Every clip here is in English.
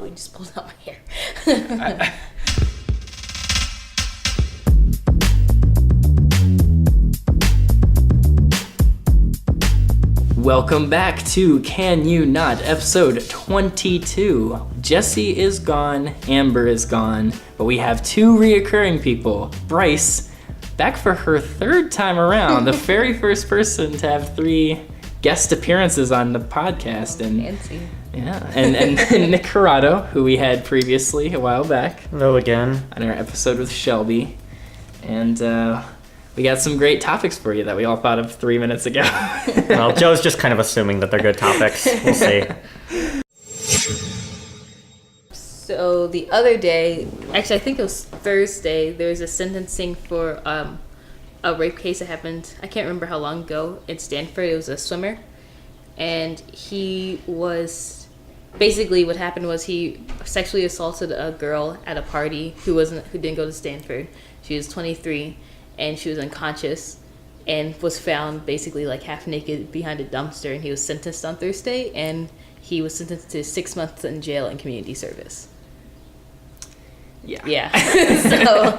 Oh, you just pulled out my hair. Welcome back to Can You Not, episode 22. Jesse is gone, Amber is gone, but we have two reoccurring people. Bryce, back for her third time around, the very first person to have 3 guest appearances on the podcast. And fancy. Yeah, and Nick Corrado, who we had previously a while back. Hello again. On our episode with Shelby. And we got some great topics for you that we all thought of 3 minutes ago. Well, Joe's just kind of assuming that they're good topics. We'll see. So the other day, actually I think it was Thursday, there was a sentencing for a rape case that happened, I can't remember how long ago, in Stanford. It was a swimmer. And he was, basically what happened was he sexually assaulted a girl at a party who didn't go to Stanford. She was 23 and she was unconscious and was found basically like half naked behind a dumpster, and he was sentenced on Thursday, and he was sentenced to 6 months in jail and community service. Yeah. So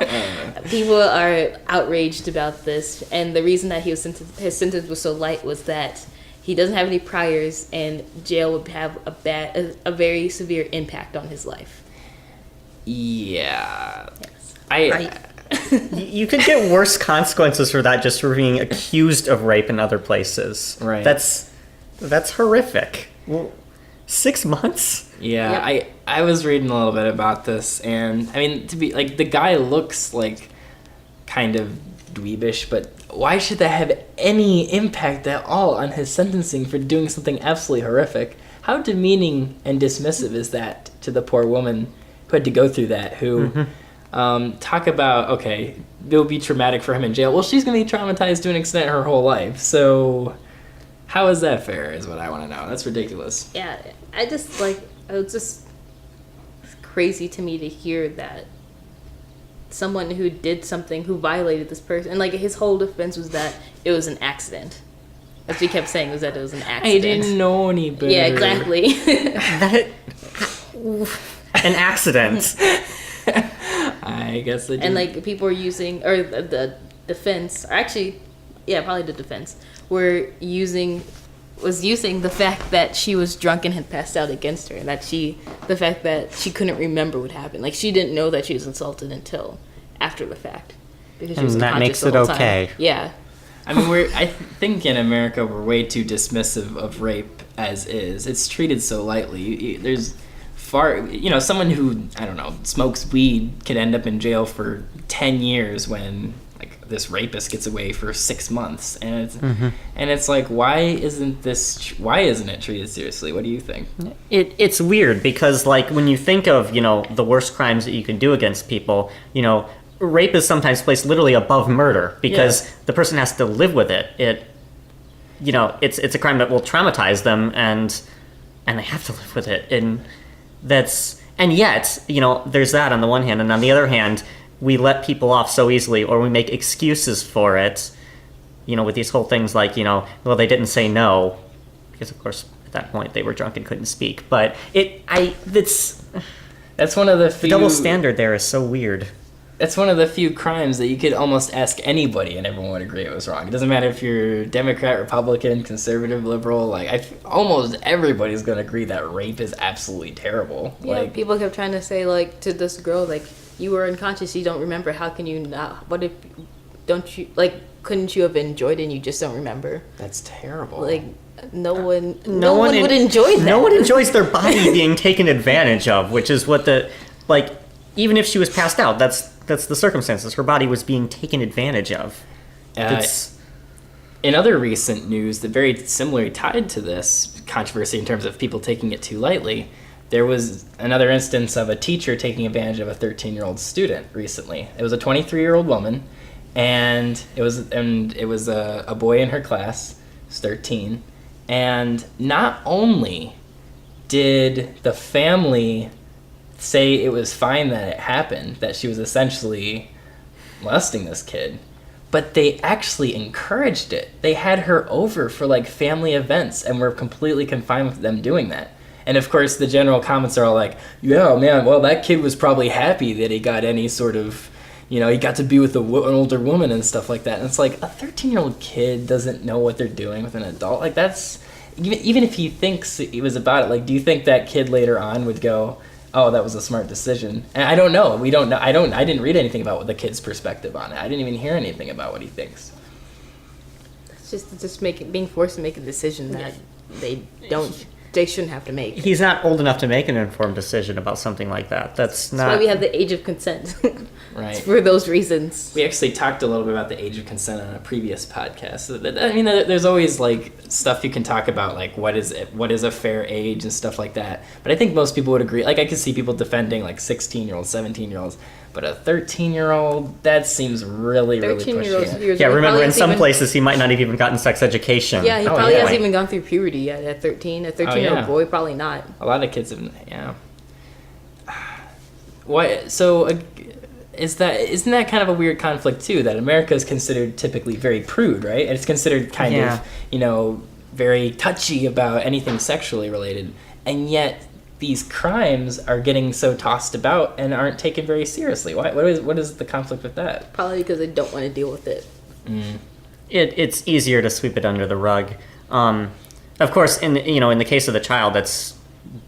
people are outraged about this, and the reason that his sentence was so light was that he doesn't have any priors, and jail would have a very severe impact on his life. Yeah. Yes. You could get worse consequences for that just for being accused of rape in other places. Right. That's horrific. Well, 6 months? Yeah, Yep. I was reading a little bit about this, and I mean, to be like, the guy looks like kind of dweebish, but why should that have any impact at all on his sentencing for doing something absolutely horrific? How demeaning and dismissive is that to the poor woman who had to go through that, who talk about, okay, it'll be traumatic for him in jail. Well, she's going to be traumatized to an extent her whole life, so how is that fair is what I want to know. That's ridiculous. Yeah, it was just crazy to me to hear that someone who did something, who violated this person, and like his whole defense was that it was an accident. That's what he kept saying, was that it was an accident. I didn't know any better. Yeah, exactly. An accident. I guess they did. And like people were using, or the defense, or actually, yeah, probably the defense, was using the fact that she was drunk and had passed out against her, and the fact that she couldn't remember what happened. Like, she didn't know that she was assaulted until after the fact, because she was And that unconscious makes the it whole time. okay. Yeah. I mean, I think in America we're way too dismissive of rape as is. It's treated so lightly. There's someone who, I don't know, smokes weed could end up in jail for 10 years when like this rapist gets away for 6 months, and it's like, why isn't it treated seriously? What do you think? It's weird because, like, when you think of, the worst crimes that you can do against people, rape is sometimes placed literally above murder because the person has to live with it. It's a crime that will traumatize them, and they have to live with it. And yet, there's that on the one hand, and on the other hand, we let people off so easily, or we make excuses for it, with these whole things like, well, they didn't say no, because of course at that point they were drunk and couldn't speak. But that's one of the few... The double standard there is so weird. That's one of the few crimes that you could almost ask anybody and everyone would agree it was wrong. It doesn't matter if you're Democrat, Republican, conservative, liberal. Almost everybody's going to agree that rape is absolutely terrible. Yeah, people kept trying to say, like, to this girl, like, you were unconscious, you don't remember, how can you not, couldn't you have enjoyed it and you just don't remember? That's terrible. Like, no one would enjoy that. No one enjoys their body being taken advantage of, which is what even if she was passed out, that's the circumstances. Her body was being taken advantage of. In other recent news that very similarly tied to this controversy in terms of people taking it too lightly, there was another instance of a teacher taking advantage of a 13-year-old student recently. It was a 23-year-old woman, and it was a boy in her class, who's 13, and not only did the family say it was fine that it happened, that she was essentially molesting this kid, but they actually encouraged it. They had her over for like family events and were completely confined with them doing that. And of course, the general comments are all like, yeah, man, well, that kid was probably happy that he got any sort of, he got to be with an older woman and stuff like that. And it's like, a 13-year-old kid doesn't know what they're doing with an adult. Like, that's, even if he thinks he was about it, like, do you think that kid later on would go, oh, that was a smart decision? And I don't know. We don't know. I didn't read anything about the kid's perspective on it. I didn't even hear anything about what he thinks. It's just being forced to make a decision that they shouldn't have to make. He's not old enough to make an informed decision about something like that. That's why we have the age of consent. Right. It's for those reasons. We actually talked a little bit about the age of consent on a previous podcast. I mean, there's always like stuff you can talk about, like what is a fair age and stuff like that. But I think most people would agree. Like, I could see people defending like 16-year-olds, 17-year-olds, but a 13-year-old, that seems really, really pushy. Yeah, remember, in some places he might not have even gotten sex education. Yeah, he probably hasn't even gone through puberty yet at 13. A 13-year-old boy, probably not. A lot of kids have, yeah. What? So, isn't that kind of a weird conflict too? That America is considered typically very prude, right? And it's considered kind of, very touchy about anything sexually related, and yet these crimes are getting so tossed about and aren't taken very seriously. What is the conflict with that? Probably because they don't want to deal with it. It's easier to sweep it under the rug. Of course, in the case of the child, that's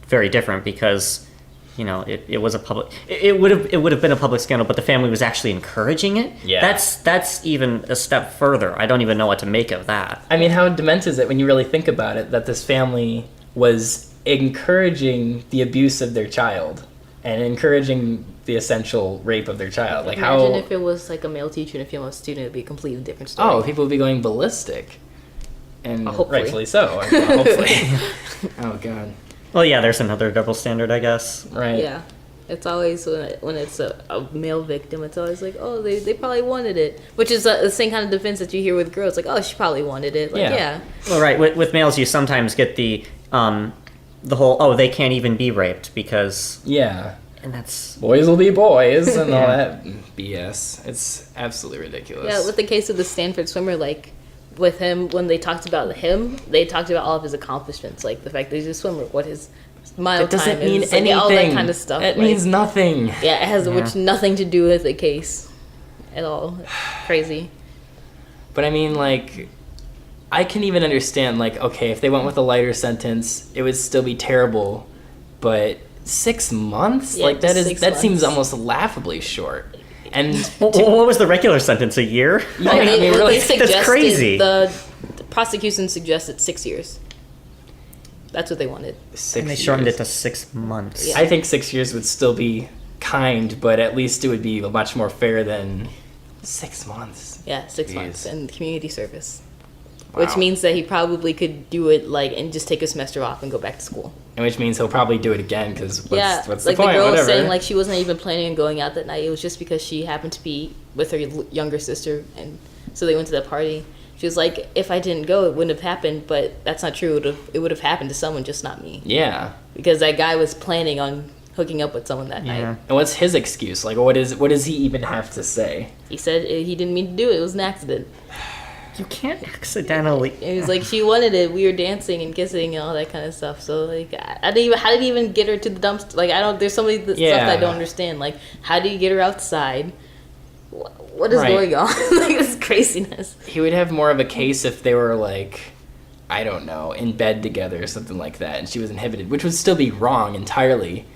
very different because it was a public. It would have been a public scandal, but the family was actually encouraging it. Yeah, that's even a step further. I don't even know what to make of that. I mean, how demented is it when you really think about it? That this family was encouraging the abuse of their child and encouraging the essential rape of their child. Like, imagine if it was like a male teacher and a female student, it'd be a completely different story. Oh, people would be going ballistic, and rightfully so. Hopefully. Oh God. Well, yeah, there's another double standard, I guess. Right. Yeah. It's always when it's a male victim, it's always like, oh, they probably wanted it, which is the same kind of defense that you hear with girls, like, oh, she probably wanted it. Like, yeah. Well, right. With males, you sometimes get the whole, oh, they can't even be raped because... Yeah. And that's... Boys will be boys and all that BS. It's absolutely ridiculous. Yeah, with the case of the Stanford swimmer, like, with him, when they talked about him, they talked about all of his accomplishments, like the fact that he's a swimmer, what his mile time is. It doesn't mean anything. Like, all that kind of stuff. It means nothing. Yeah, it has which nothing to do with the case at all. It's crazy. But I mean, like... I can even understand, like, okay, if they went with a lighter sentence, it would still be terrible, but 6 months? Yeah, like, that seems months. almost laughably short. And what was the regular sentence? A year? Yeah, I mean, really, that's crazy. The prosecution suggested 6 years. That's what they wanted. 6 and they shortened it to 6 months. Yeah. I think 6 years would still be kind, but at least it would be much more fair than 6 months. Yeah, 6 months and community service. Wow. Which means that he probably could do it and just take a semester off and go back to school. And which means he'll probably do it again because what's the like point? the girl was Whatever. saying, she wasn't even planning on going out that night. It was just because she happened to be with her younger sister, and so they went to that party. She was like, if I didn't go, it wouldn't have happened, but that's not true. It would have happened to someone, just not me. Yeah. Because that guy was planning on hooking up with someone that night. And what's his excuse? Like, what does he even have to say? He said he didn't mean to do it. It was an accident. You can't accidentally. It was like she wanted it. We were dancing and kissing and all that kind of stuff. So like, how did he even get her to the dumpster? Like, there's so many stuff that I don't understand. Like, how do you get her outside? What is going on? Like, this craziness. He would have more of a case if they were like, I don't know, in bed together or something like that, and she was inhibited, which would still be wrong entirely.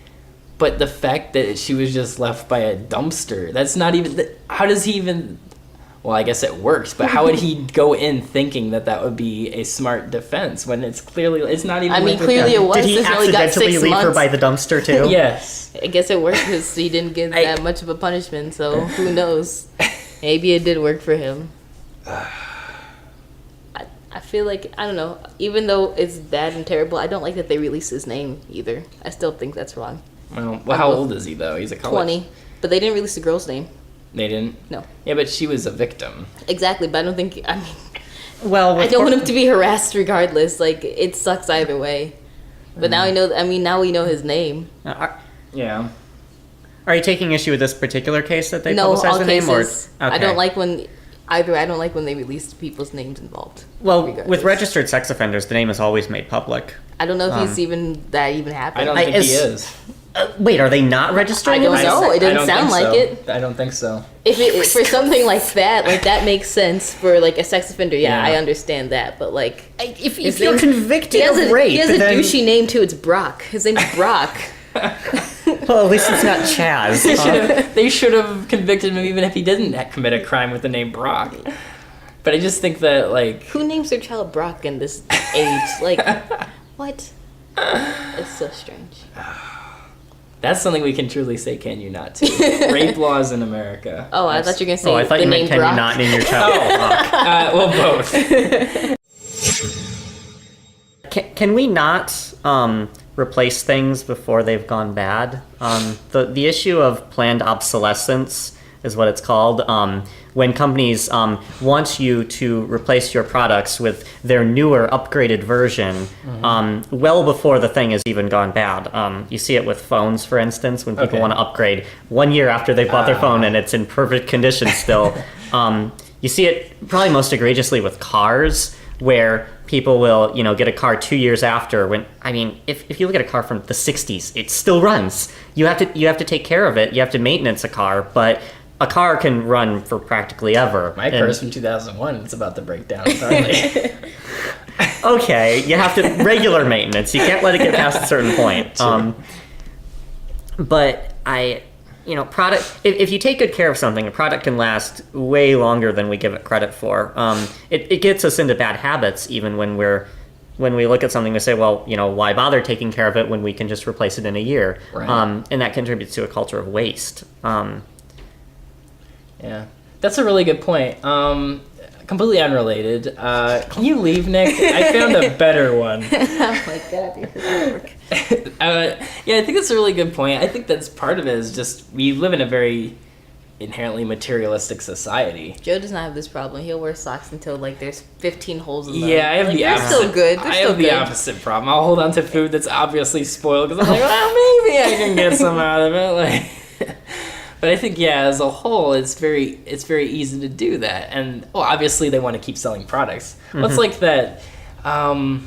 But the fact that she was just left by a dumpster, that's not even. How does he even? Well, I guess it works, but how would he go in thinking that would be a smart defense when it's not even? I mean, clearly it was. Did he accidentally leave her by the dumpster too? Yes. I guess it worked because he didn't get that much of a punishment. So who knows? Maybe it did work for him. I feel like, I don't know. Even though it's bad and terrible, I don't like that they released his name either. I still think that's wrong. Well, how old is he though? He's a college. 20, but they didn't release the girl's name. They didn't? No. Yeah, but she was a victim. Exactly, but I don't think... I mean... Well, I don't want him to be harassed regardless. Like, it sucks either way. But now we know... I mean, now we know his name. Yeah. Are you taking issue with this particular case that they publicized the name? Cases. Or, okay. I don't like when... I don't like when they release people's names involved. Well, regardless. with registered sex offenders, the name is always made public. I don't know if he's even happened. I don't think he is. Wait, are they not registering? I don't know. It didn't sound like it. I don't think so. If it for something like that makes sense for like a sex offender. Yeah, I understand that. But like, if you're convicted of rape, he has a douchey name too. It's Brock. His name's Brock. Well, at least it's not Chaz. They should have convicted him even if he didn't commit a crime with the name Brock. But I just think that, like... Who names their child Brock in this age? Like, what? It's so strange. That's something we can truly say, can you not, too. Rape laws in America. Oh, I thought you were going to say I thought the you name meant, can Brock. you not name your child Brock? Well, both. Can we not replace things before they've gone bad? The issue of planned obsolescence is what it's called. When companies want you to replace your products with their newer, upgraded version, well before the thing has even gone bad. You see it with phones, for instance, when people want to upgrade 1 year after they bought their phone and it's in perfect condition still. You see it probably most egregiously with cars, where people will, get a car 2 years after. If you look at a car from the 60s, it still runs. You have to take care of it. You have to maintenance a car, but a car can run for practically ever. My car's from 2001. It's about to break down shortly. Okay, you have to regular maintenance. You can't let it get past a certain point. But product. If you take good care of something, a product can last way longer than we give it credit for. It gets us into bad habits even when we look at something we say, well, why bother taking care of it when we can just replace it in a year? Right. And that contributes to a culture of waste. Yeah, that's a really good point. Completely unrelated. Can you leave, Nick? I found a better one. Oh my god, this doesn't work. Yeah, I think that's a really good point. I think that's part of it is just we live in a very inherently materialistic society. Joe does not have this problem. He'll wear socks until like there's 15 holes in them. Yeah, I have the opposite. They're still good. I have the opposite problem. I'll hold on to food that's obviously spoiled because I'm like, well, maybe I can get some out of it. Like, but I think, as a whole, it's very easy to do that. And obviously they want to keep selling products. Well, it's like that. Do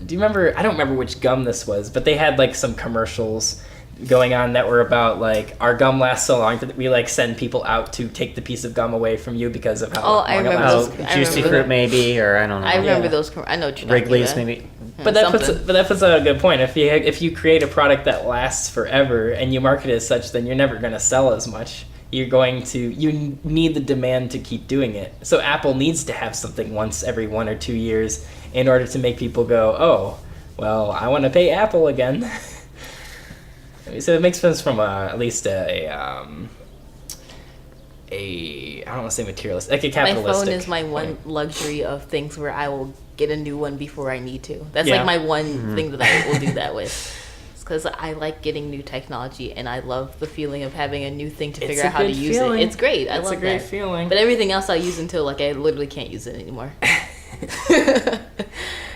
you remember? I don't remember which gum this was, but they had like some commercials going on that were about like our gum lasts so long that we like send people out to take the piece of gum away from you because of how long I remember it lasts. those. Juicy fruit maybe, or I don't know. I remember those. I know what you're talking Wrigley's about. maybe. But that puts out a good point. If you create a product that lasts forever and you market it as such, then you're never going to sell as much. You need the demand to keep doing it. So Apple needs to have something once every 1 or 2 years in order to make people go, oh, well, I want to pay Apple again. So it makes sense from at least I don't want to say materialist, like a capitalistic. My phone is my one luxury of things where I will get a new one before I need to. That's like my one thing that I will do that with. Because I like getting new technology and I love the feeling of having a new thing to figure out how to use it. It's great. I love that. It's a great feeling. But everything else I'll use until like I literally can't use it anymore.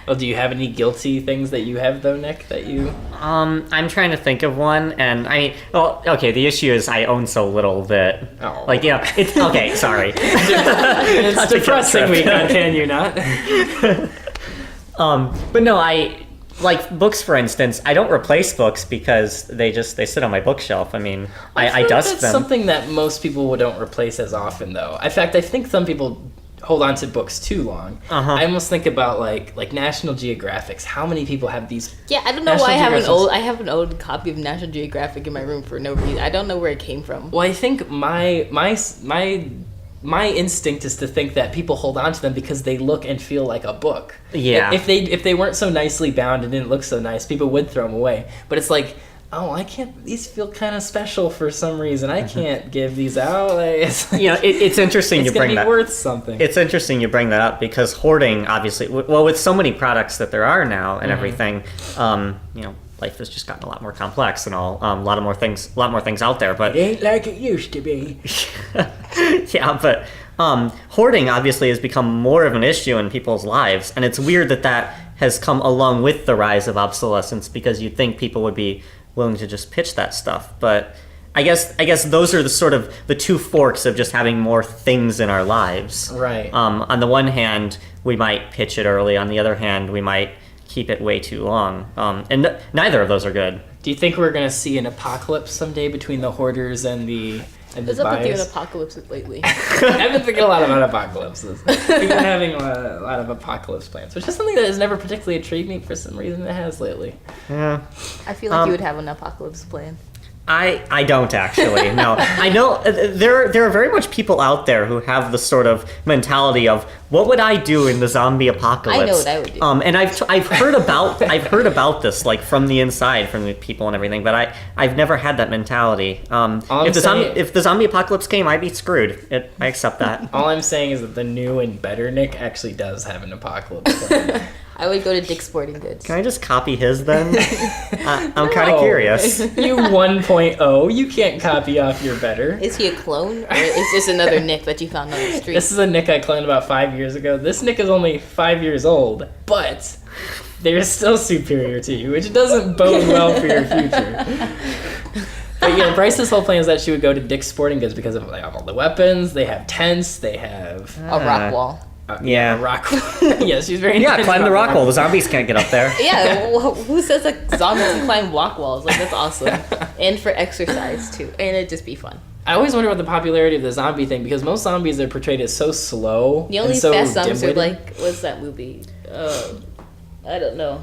Well, do you have any guilty things that you have though, Nick? That you? I'm trying to think of one, and the issue is I own so little that, it's okay. Sorry, it's depressing. Can you not? But no, I like books, for instance. I don't replace books because they sit on my bookshelf. I mean, I dust them. That's something that most people don't replace as often, though. In fact, I think some people hold on to books too long. I almost think about like National Geographics. How many people have these? Yeah, I don't know why I have an old copy of National Geographic in my room for no reason. I don't know where it came from. Well, I think my instinct is to think that people hold on to them because they look and feel like a book. Yeah. If they weren't so nicely bound and didn't look so nice, people would throw them away. But it's like, oh, I can't. These feel kind of special for some reason. I can't give these out. Like, it's interesting you bring that. It's gonna be worth something. It's interesting you bring that up because hoarding, obviously, with so many products that there are now and everything, life has just gotten a lot more complex and all. A lot more things out there. But it ain't like it used to be. Yeah, but hoarding obviously has become more of an issue in people's lives, and it's weird that has come along with the rise of obsolescence because you'd think people would be willing to just pitch that stuff. But I guess those are the sort of the two forks of just having more things in our lives. Right. On the one hand, we might pitch it early. On the other hand, we might keep it way too long. And neither of those are good. Do you think we're gonna see an apocalypse someday between the hoarders and the What's up with you in buyers? apocalypse lately? I've been thinking a lot about apocalypses. We've been having a lot of apocalypse plans, which is something that has never particularly intrigued me. For some reason, it has lately. Yeah. I feel like you would have an apocalypse plan. I don't actually. No, I know there are very much people out there who have the sort of mentality of what would I do in the zombie apocalypse? I know what I would do. And I've heard about this like from the inside, from the people and everything, but I've never had that mentality. If the zombie apocalypse came, I'd be screwed. I accept that. All I'm saying is that the new and better Nick actually does have an apocalypse plan. I would go to Dick's Sporting Goods. Can I just copy his then? I'm kind of curious. You 1.0, you can't copy off your better. Is he a clone, or is this another Nick that you found on the street? This is a Nick I cloned about 5 years ago. This Nick is only 5 years old, but they're still superior to you, which doesn't bode well for your future. But yeah, Bryce's whole plan is that she would go to Dick's Sporting Goods because of all the weapons. They have tents. They have A rock wall. a rock wall. Yeah, she's very Yeah, intense climb the about rock wall. The zombies can't get up there. Yeah, who says like zombies can climb rock walls? Like, that's awesome. And for exercise too, and it'd just be fun. I always wonder about the popularity of the zombie thing because most zombies are portrayed as so slow. The only and so fast zombies are dim-witted. like, what's that movie? I don't know.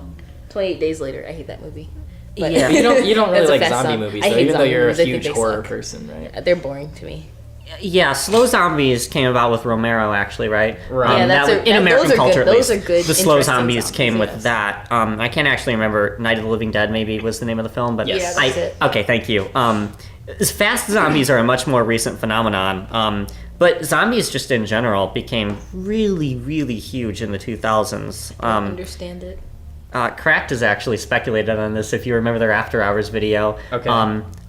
28 Days Later. I hate that movie. But Yeah. You don't really That's a like fast zombie zombie. movies, I though, hate even though you're a zombie huge movies. I think they horror suck. person, right? they're boring to me. Yeah, slow zombies came about with Romero, actually, right? Right. Yeah, that's in those American are culture, good. at Those least, are good, the slow interesting zombies zombies, came with yes. that. I can't actually remember. Night of the Living Dead, maybe, was the name of the film, but Yes. Yeah, that's it. Okay, thank you. Fast zombies are a much more recent phenomenon. But zombies, just in general, became really, really huge in the 2000s. I don't understand it. Cracked has actually speculated on this, if you remember their After Hours video. Okay.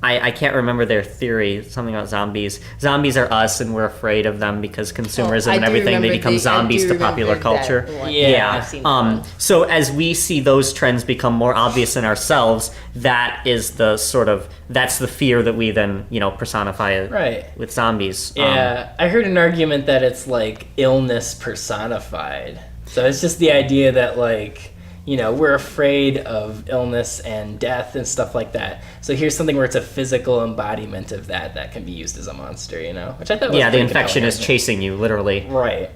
I can't remember their theory, something about zombies. Zombies are us, and we're afraid of them because consumerism I and do everything, they remember become zombies to popular culture. Yeah, I've seen that one. So as we see those trends become more obvious in ourselves, that's the fear that we then, personify Right. with zombies. Yeah, I heard an argument that it's like illness personified. So it's just the idea that we're afraid of illness and death and stuff like that. So here's something where it's a physical embodiment of that can be used as a monster, which I thought was Yeah, the pretty infection compelling. is chasing you, literally. Right.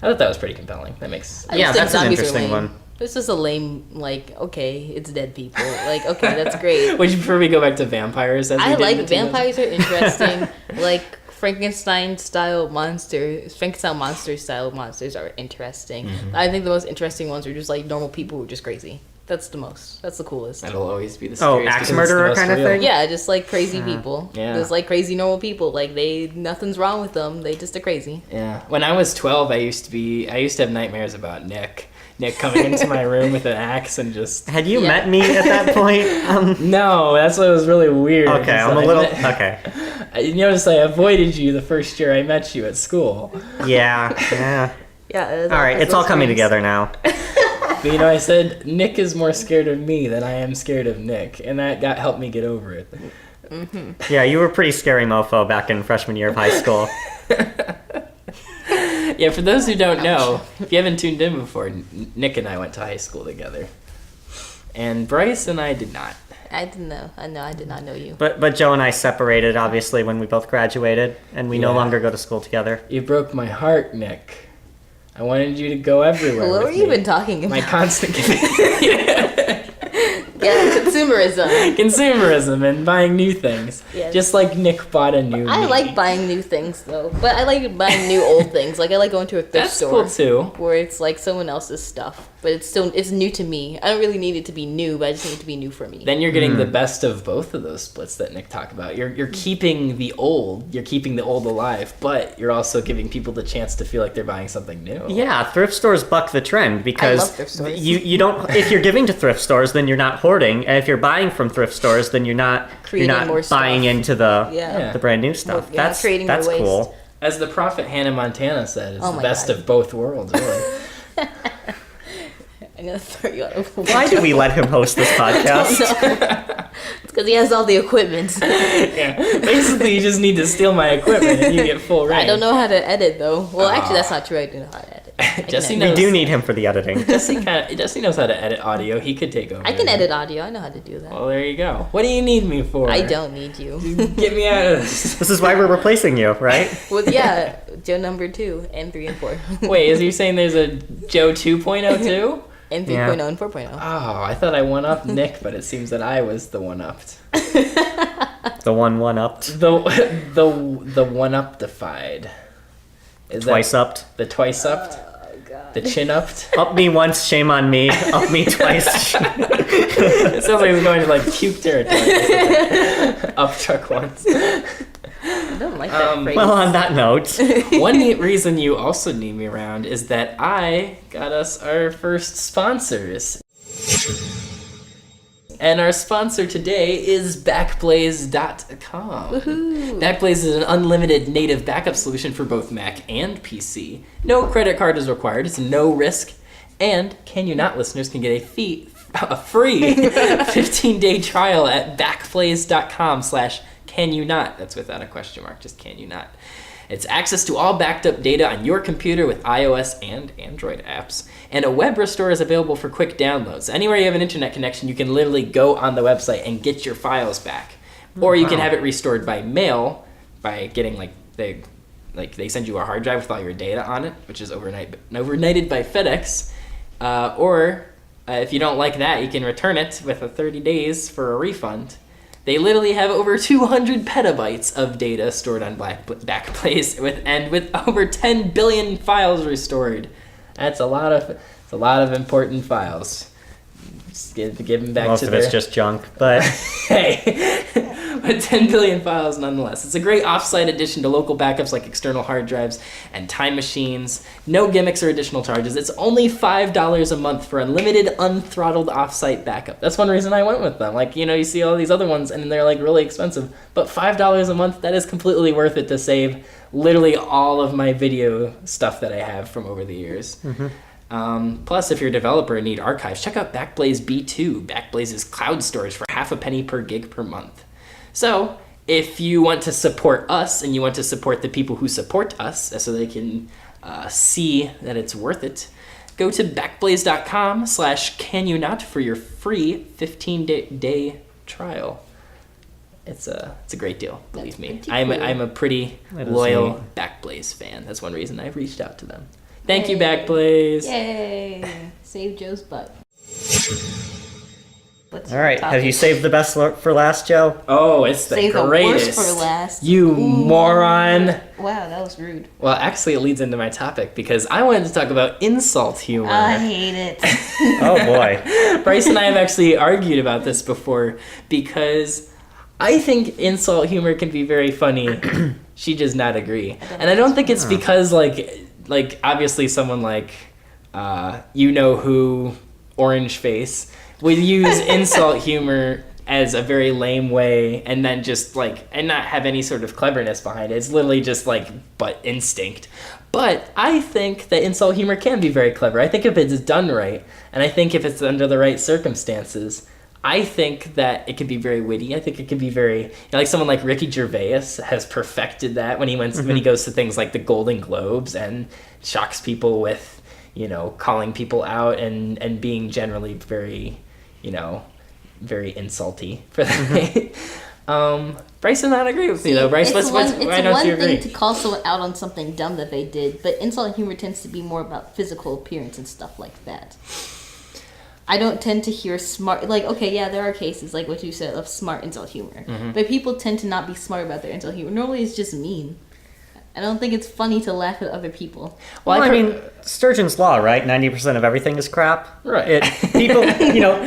I thought that was pretty compelling. That makes I Yeah, just think that's an zombies are interesting lame. one. This is a lame, okay, it's dead people. Okay, that's great. Would you prefer we go back to vampires? As we I did in like the 2000s? vampires are interesting. Frankenstein monster style monsters are interesting. Mm-hmm. I think the most interesting ones are just normal people who are just crazy. That's the coolest. That'll always be the Oh, scariest. axe because it's the murderer most kind of real. thing? Yeah, just crazy people. Yeah. Just crazy normal people. Nothing's wrong with them. They just are crazy. Yeah. When I was 12, I used to have nightmares about Nick. Nick coming into my room with an axe and just... Had you Yeah. met me at that point? No, that's what was really weird. Okay, I'm a little... Okay. You notice I avoided you the first year I met you at school. Yeah. Yeah. All right, it's all coming together now. But I said, Nick is more scared of me than I am scared of Nick. And that helped me get over it. Yeah, you were a pretty scary mofo back in freshman year of high school. Yeah, for those who don't know, if you haven't tuned in before, Nick and I went to high school together. And Bryce and I did not. I didn't know. I did not know you. But Joe and I separated, obviously, when we both graduated, and we no Yeah. longer go to school together. You broke my heart, Nick. I wanted you to go everywhere. What with were you me. even talking My about? constant Yeah, consumerism. consumerism and buying new things. Yes. Just like Nick bought a new I me. like buying new things though, but I like buying new old things. I like going to a thrift That's store cool too. where it's someone else's stuff, but it's new to me. I don't really need it to be new, but I just need it to be new for me. Then you're getting the best of both of those splits that Nick talked about. You're keeping the old, alive, but you're also giving people the chance to feel like they're buying something new. Yeah, thrift stores buck the trend because love thrift stores. you don't. If you're giving to thrift stores, then you're not hoarding, and if you're buying from thrift stores, then you're not Creating more buying stuff. into the Yeah. the brand new stuff. You're not creating more that's waste. cool. As the prophet Hannah Montana said, it's Oh the my best God. of both worlds, really. I'm gonna throw you out of Why do we let him host this podcast? It's because he has all the equipment. Yeah. Basically, you just need to steal my equipment and you get full reign. I don't know how to edit though. Well, actually, that's not true. I do know how to edit. Jesse edit. We knows. do need him for the editing. Jesse knows how to edit audio. He could take over. I can edit audio. I know how to do that. Well, there you go. What do you need me for? I don't need you. Get me out of this. This is why we're replacing you, right? Well, yeah, Joe number 2 and 3 and 4. Wait, is you saying there's a Joe 2.0 too? And 3.0 Yeah. and 4.0. Oh, I thought I one-upped Nick, but it seems that I was the one-upped. The one-upped. The one-up-defied. Is Twice-upped. The twice-upped? Oh, God. The chin-upped? Up me once, shame on me. Up me twice. It sounds like it's going to like puke territory. Up truck once. I don't like that phrase. Well, on that note, One neat reason you also need me around is that I got us our first sponsors. And our sponsor today is Backblaze.com. Woohoo. Backblaze is an unlimited native backup solution for both Mac and PC. No credit card is required, it's no risk, and Can You Not listeners can get a free 15-day trial at backblaze.com/canyouNot. That's without a question mark, just can you not. It's access to all backed up data on your computer with iOS and Android apps. And a web restore is available for quick downloads. Anywhere you have an internet connection, you can literally go on the website and get your files back. Or you can have it restored by mail by getting they send you a hard drive with all your data on it, which is overnighted by FedEx. Or if you don't like that, you can return it with 30 days for a refund. They literally have over 200 petabytes of data stored on Backblaze with over 10 billion files restored. That's a lot of important files. Just give them back most to of their... it's just junk, but Hey, but 10 billion files nonetheless. It's a great offsite addition to local backups like external hard drives and time machines. No gimmicks or additional charges. It's only $5 a month for unlimited, unthrottled offsite backup. That's one reason I went with them. You see all these other ones and they're really expensive, but $5 a month, that is completely worth it to save literally all of my video stuff that I have from over the years. Mm-hmm. Plus, if you're a developer and need archives, check out Backblaze B2, Backblaze's cloud storage for half a penny per gig per month. So, if you want to support us and you want to support the people who support us so they can see that it's worth it, go to backblaze.com/canyouNot for your free 15-day trial. It's a great deal, believe me. Pretty cool. I'm a pretty That is loyal neat. Backblaze fan. That's one reason I've reached out to them. Thank you, Backblaze. Yay! Save Joe's butt. What's all right. your Have you topic? saved the best for last, Joe? Oh, it's the Save the greatest. worst for last. You moron. Wow, that was rude. Well, actually, it leads into my topic because I wanted to talk about insult humor. I hate it. Oh boy. Bryce and I have actually argued about this before because I think insult humor can be very funny. She does not agree. And I don't think it's because, obviously someone who, Orange Face, would use insult humor as a very lame way and then just, and not have any sort of cleverness behind it. It's literally just, butt instinct. But I think that insult humor can be very clever. I think if it's done right, and I think if it's under the right circumstances, I think that it could be very witty. I think it could be very, someone like Ricky Gervais has perfected that when when he goes to things like the Golden Globes and shocks people with, calling people out and being generally very, very insulty for that. Bryce does not agree with me though. Bryce, why don't you agree? Thing to call someone out on something dumb that they did, but insult humor tends to be more about physical appearance and stuff like that. I don't tend to hear smart, there are cases, like what you said, of smart insult humor. Mm-hmm. But people tend to not be smart about their insult humor. Normally it's just mean. I don't think it's funny to laugh at other people. Well, I mean, Sturgeon's law, right? 90% of everything is crap. Right. People,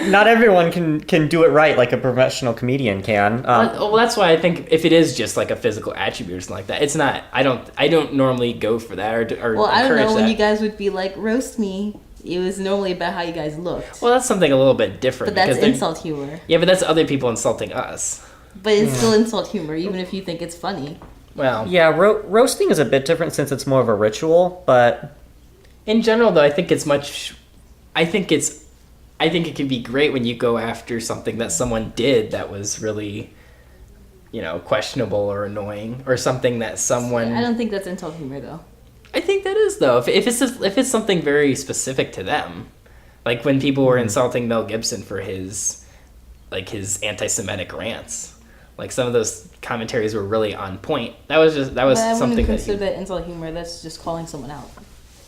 not everyone can do it right like a professional comedian can. Well, that's why I think if it is just like a physical attribute or something like that, it's not. I don't normally go for that or well, I don't know encourage when that. you guys would be like roast me. It was normally about how you guys looked. Well, that's something a little bit different. But that's because insult humor. Yeah, but that's other people insulting us. But it's still insult humor, even if you think it's funny. Well, yeah, roasting is a bit different since it's more of a ritual, but in general, though, I think it can be great when you go after something that someone did that was really, questionable or annoying, or something that someone. I don't think that's insult humor, though. I think that is though. If it's something very specific to them, like when people were insulting Mel Gibson for his anti-Semitic rants, like some of those commentaries were really on point. That was But I something wouldn't that consider that insult humor. That's just calling someone out.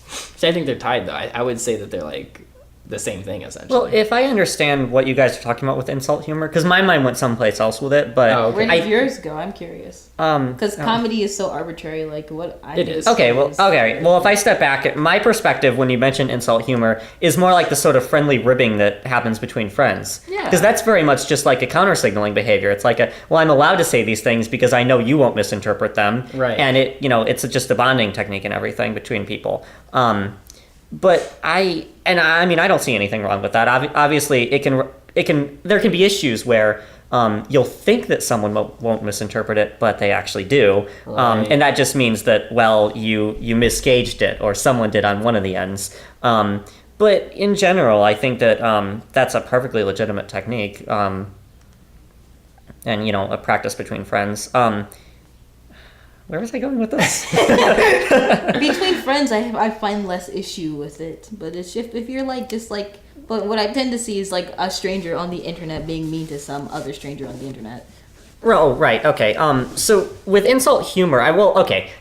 See, I think they're tied though. I would say that they're like the same thing essentially. Well, if I understand what you guys are talking about with insult humor, because my mind went someplace else with it, but Oh, okay. Where did yours go? I'm curious. Because oh. comedy is so arbitrary. Like what I It think is. Okay, well, is- okay. Well, if I step back, my perspective when you mention insult humor is more like the sort of friendly ribbing that happens between friends. Yeah. Because that's very much just like a counter-signaling behavior. It's like I'm allowed to say these things because I know you won't misinterpret them. Right. And it's just a bonding technique and everything between people. But I don't see anything wrong with that. Obviously, there can be issues where you'll think that someone won't misinterpret it, but they actually do. Right. And that just means that, well, you misgauged it, or someone did on one of the ends. But in general, I think that that's a perfectly legitimate technique, and a practice between friends. Where was I going with this? between friends, I find less issue with it. But it's if you're but what I tend to see is like a stranger on the internet being mean to some other stranger on the internet. Oh, right. Okay. So with insult humor,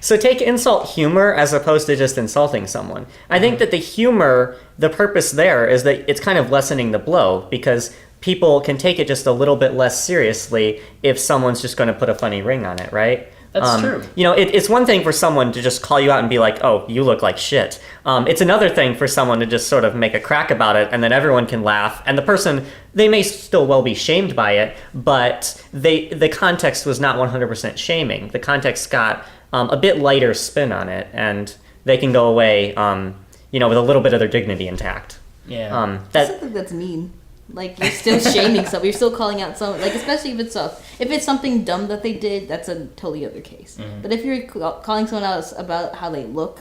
so take insult humor as opposed to just insulting someone. I think that the purpose there is that it's kind of lessening the blow, because people can take it just a little bit less seriously if someone's just going to put a funny ring on it, right? That's true. It's one thing for someone to just call you out and be like, "Oh, you look like shit." It's another thing for someone to just sort of make a crack about it, and then everyone can laugh. And the person, they may still well be shamed by it, but the context was not 100% shaming. The context got a bit lighter spin on it, and they can go away, with a little bit of their dignity intact. Yeah. I still think that's mean. Like, you're still shaming someone. You're still calling out someone. Like, especially if it's something dumb that they did, that's a totally other case. Mm-hmm. But if you're calling someone else about how they look,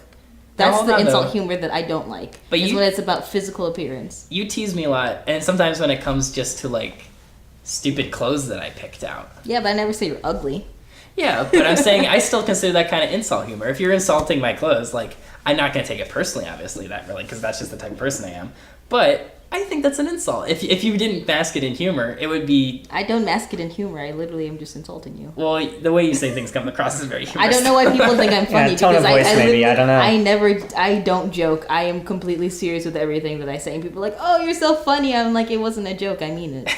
that's the insult humor that I don't like. But when it's about physical appearance. You tease me a lot, and sometimes when it comes just to like stupid clothes that I picked out. Yeah, but I never say you're ugly. Yeah, but I'm saying I still consider that kind of insult humor. If you're insulting my clothes, like, I'm not going to take it personally, obviously, because that's just the type of person I am. But I think that's an insult. If you didn't mask it in humor, it would be... I don't mask it in humor. I literally am just insulting you. Well, the way you say things come across is very humorous. I don't know why people think I'm funny. Yeah, tone of because voice, maybe. I don't know. I don't joke. I am completely serious with everything that I say. And people are like, "Oh, you're so funny." I'm like, it wasn't a joke. I mean it.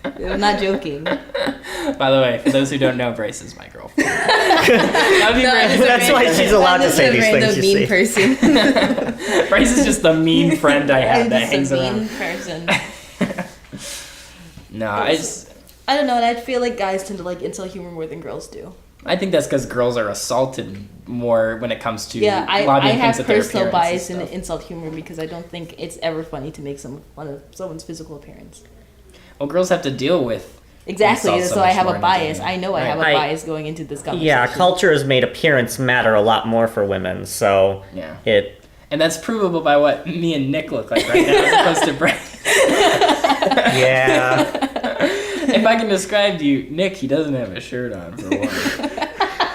I'm not joking. By the way, for those who don't know, Bryce is my girlfriend. That would be That's why she's allowed to say these things, you mean see. person. Bryce is just the mean friend I have that hangs a around. mean person. No, I don't know, and I feel like guys tend to like insult humor more than girls do. I think that's because girls are assaulted more when it comes to I lobbying have things at their personal appearance bias in and stuff. insult humor because I don't think it's ever funny to make fun of someone's physical appearance. Well, girls have to deal with Exactly, insults so I much have more a in bias. general. I know I have a Right. bias going into this conversation. Yeah, culture has made appearance matter a lot more for women, so Yeah. and that's provable by what me and Nick look like right now as opposed to Bryce. yeah. If I can describe to you, Nick, he doesn't have a shirt on for one.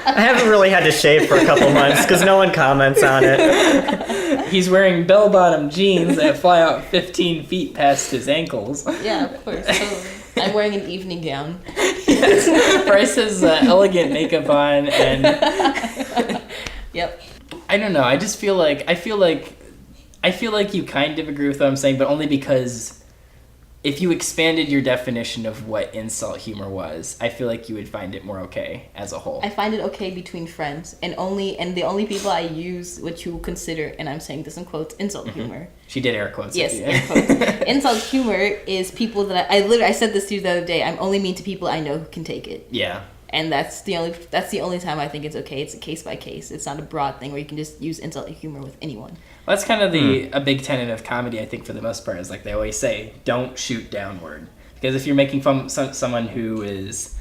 I haven't really had to shave for a couple months because no one comments on it. He's wearing bell-bottom jeans that fly out 15 feet past his ankles. Yeah, of course. So I'm wearing an evening gown. Yes. Bryce has elegant makeup on, and Yep. I don't know. I just feel like you kind of agree with what I'm saying, but only because if you expanded your definition of what insult humor was, I feel like you would find it more okay as a whole. I find it okay between friends, and the only people I use what you consider, and I'm saying this in quotes, insult humor. She did air quotes. Yes, at you. air quotes. Insult humor is people that I said this to you the other day. I'm only mean to people I know who can take it. Yeah. And that's the only time I think it's okay. It's a case by case. It's not a broad thing where you can just use insult humor with anyone. Well, that's kind of a big tenet of comedy, I think, for the most part, is like they always say, don't shoot downward. Because if you're making fun of someone who is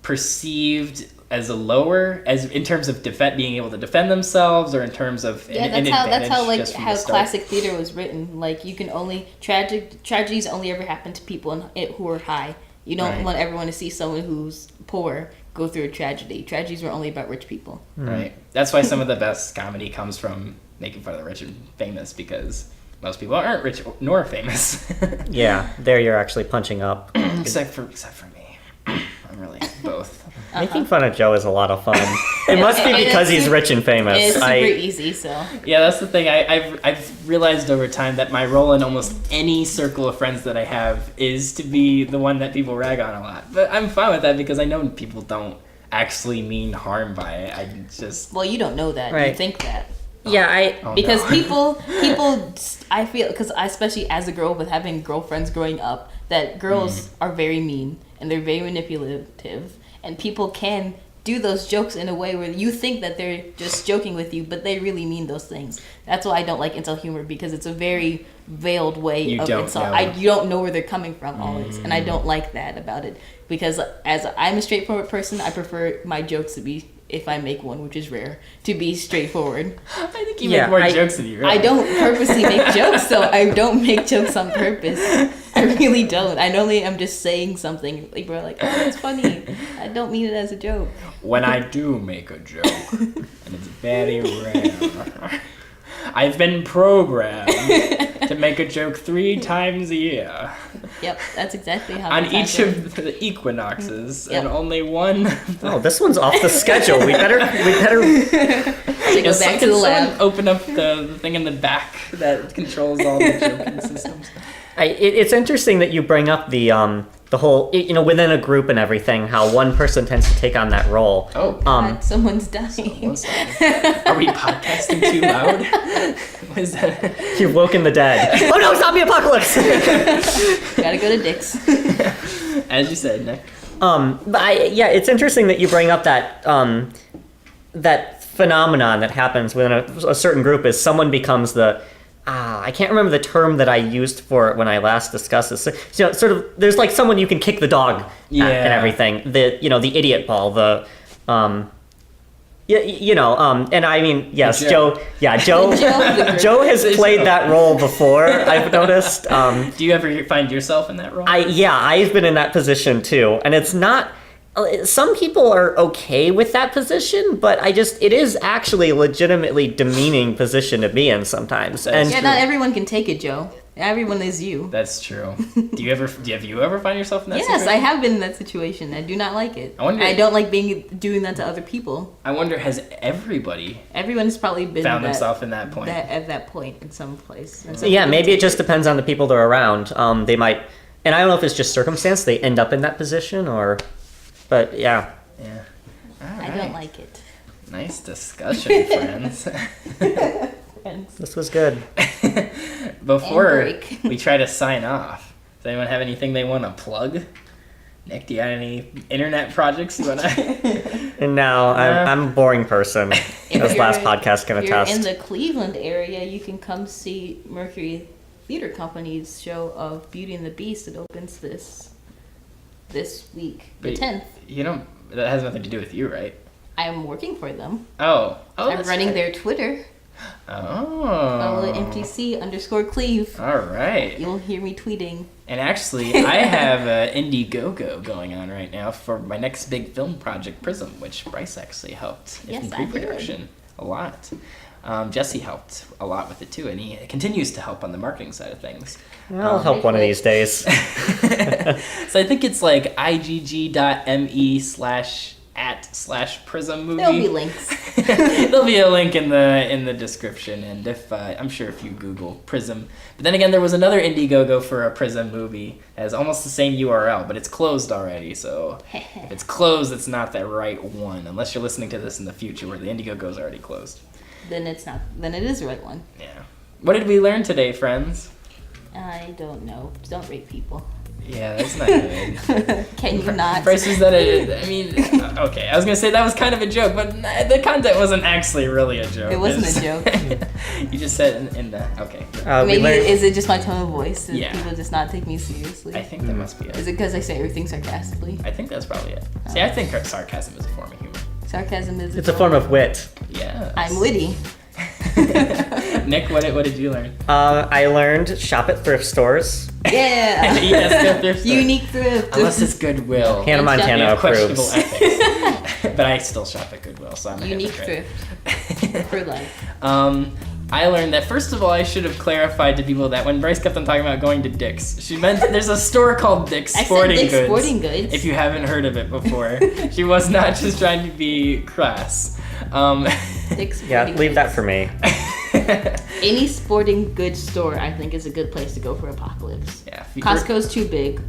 perceived as a lower, as in terms of being able to defend themselves, or in terms of that's how like just from how the start. classic theater was written. Like you can only tragedies only ever happen to people who are high. You don't Right. want everyone to see someone who's poor go through a tragedy. Tragedies were only about rich people. Right. That's why some of the best comedy comes from making fun of the rich and famous, because most people aren't rich nor famous. Yeah, there you're actually punching up. except for me. I'm really both. Making fun of Joe is a lot of fun. It must be because he's rich and famous. It's super easy, so. Yeah, that's the thing. I've realized over time that my role in almost any circle of friends that I have is to be the one that people rag on a lot. But I'm fine with that because I know people don't actually mean harm by it. I just... Well, you don't know that. Right. You think that. Yeah, Because people, I feel, because especially as a girl with having girlfriends growing up, that girls are very mean and they're very manipulative, and people can do those jokes in a way where you think that they're just joking with you, but they really mean those things. That's why I don't like incel humor, because it's a very veiled way of insult. You don't know where they're coming from always, and I don't like that about it, because as I'm a straightforward person, I prefer my jokes to be, if I make one, which is rare, to be straightforward. I think you make more jokes than you really. I don't purposely make jokes, so I don't make jokes on purpose. I really don't. I normally am just saying something. People are like, oh, that's funny. I don't mean it as a joke. When I do make a joke, and it's very rare, I've been programmed to make a joke 3 times a year. Yep, that's exactly how. On each of the equinoxes, and only one. Oh, this one's off the schedule. We better. Go back to the lab. Open up the thing in the back that controls all the joking systems. It's interesting that you bring up the whole, within a group and everything, how one person tends to take on that role. Oh, God, someone's dying. Are we podcasting too loud? Is that... You've woken the dead. Oh no, zombie apocalypse! Gotta go to Dick's. As you said, Nick. But it's interesting that you bring up that that phenomenon that happens within a certain group is someone becomes the. I can't remember the term that I used for it when I last discussed this. So, sort of, there's like someone you can kick the dog at and everything. The idiot ball. And I mean, yes, Joe. Yeah, Joe. Joe has played that role before. I've noticed. Do you ever find yourself in that role? I've been in that position too, and it's not. Some people are okay with that position, but it is actually a legitimately demeaning position to be in sometimes. That's not everyone can take it, Joe. Everyone is you. That's true. Have you ever find yourself in that situation? Yes, I have been in that situation. I do not like it. I don't like doing that to other people. I wonder, has everybody... Everyone has probably been found themselves in that point. At that point in some place. Yeah, maybe it just depends on the people they're around. They might... And I don't know if it's just circumstance, they end up in that position, or... But, yeah. Yeah. Right. I don't like it. Nice discussion, friends. This was good. Before we try to sign off, does anyone have anything they want to plug? Nick, do you have any internet projects you want to... No, I'm a boring person. As last podcast can attest. If you're in the Cleveland area, you can come see Mercury Theater Company's show of Beauty and the Beast. It opens this week, the 10th. That has nothing to do with you, right? I'm working for them. Oh, I'm running their Twitter. Oh. Follow MTC_Cleve. All right. You'll hear me tweeting. And actually, I have Indiegogo going on right now for my next big film project, Prism, which Bryce actually helped in pre-production a lot. Jesse helped a lot with it too, and he continues to help on the marketing side of things. I'll help one of these days. So I think it's like igg.me/@/Prism movie. There'll be links. There'll be a link in the description, and if I'm sure if you Google Prism. But then again, there was another Indiegogo for a Prism movie that has almost the same URL, but it's closed already. So if it's closed, it's not the right one, unless you're listening to this in the future where the Indiegogo is already closed. Then it's not. Then it is the right one. Yeah. What did we learn today, friends? I don't know. Don't rate people. Yeah, that's not good. Can you not? Versus that, okay, I was going to say that was kind of a joke, but the content wasn't actually really a joke. It wasn't a joke. You just said in the, okay. Maybe, is it just my tone of voice? Yeah. People just not take me seriously? I think that must be it. Is it because I say everything sarcastically? I think that's probably it. See, I think sarcasm is a form of humor. Sarcasm is It's a form of wit. Yeah. I'm witty. Nick, what did you learn? I learned shop at thrift stores. Yeah. Yes, go thrift store. Unique thrift. Unless it's Goodwill. Hannah And Montana We have questionable approves. ethics. But I still shop at Goodwill, so I'm a Unique hypocrite. thrift for life. I learned that first of all, I should have clarified to people that when Bryce kept on talking about going to Dick's, she meant there's a store called Dick's I said Sporting Dick's Goods. Sporting Goods. If you haven't heard of it before, she was not just trying to be crass. Dick's Yeah, Sporting leave that Goods. for me. Any sporting goods store, I think, is a good place to go for apocalypse. Yeah, if you- Costco's too big.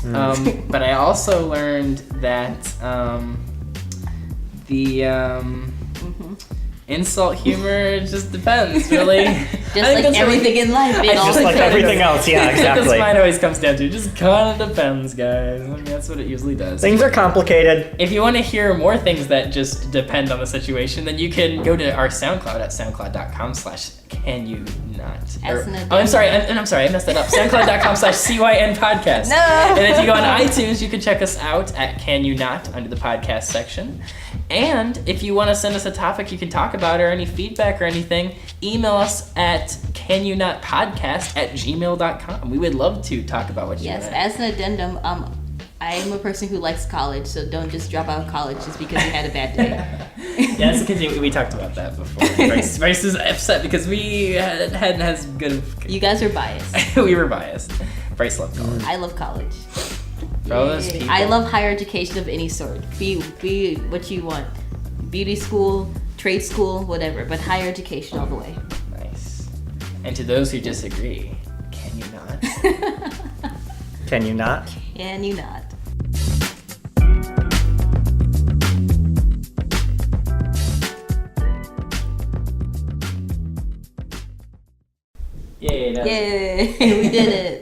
But I also learned that the insult humor just depends, really. Just like everything in life. It all Just like depends. everything else, yeah, That's exactly. mine always comes down to. It just kind of depends, guys. I mean, that's what it usually does. Things are complicated. If you want to hear more things that just depend on the situation, then you can go to our SoundCloud at soundcloud.com/canyounot. I'm sorry, I messed that up. SoundCloud.com/C.Y.N podcast. No. And if you go on iTunes, you can check us out at Can You Not under the podcast section. And if you want to send us a topic you can talk about or any feedback or anything, email us at canyounotpodcast@gmail.com. We would love to talk about what you Yes, want. as an addendum, I am a person who likes college, so don't just drop out of college just because you had a bad day. Yeah, it's because we talked about that before. Bryce is upset because we hadn't as good of... You guys are biased. We were biased. Bryce loved college. I love college. For all those Yay. people. I love higher education of any sort. Be what you want. Beauty school, trade school, whatever, but higher education all the way. Nice. And to those who disagree, can you not? Can you not? Can you not? Yay, that's Yay! We did it.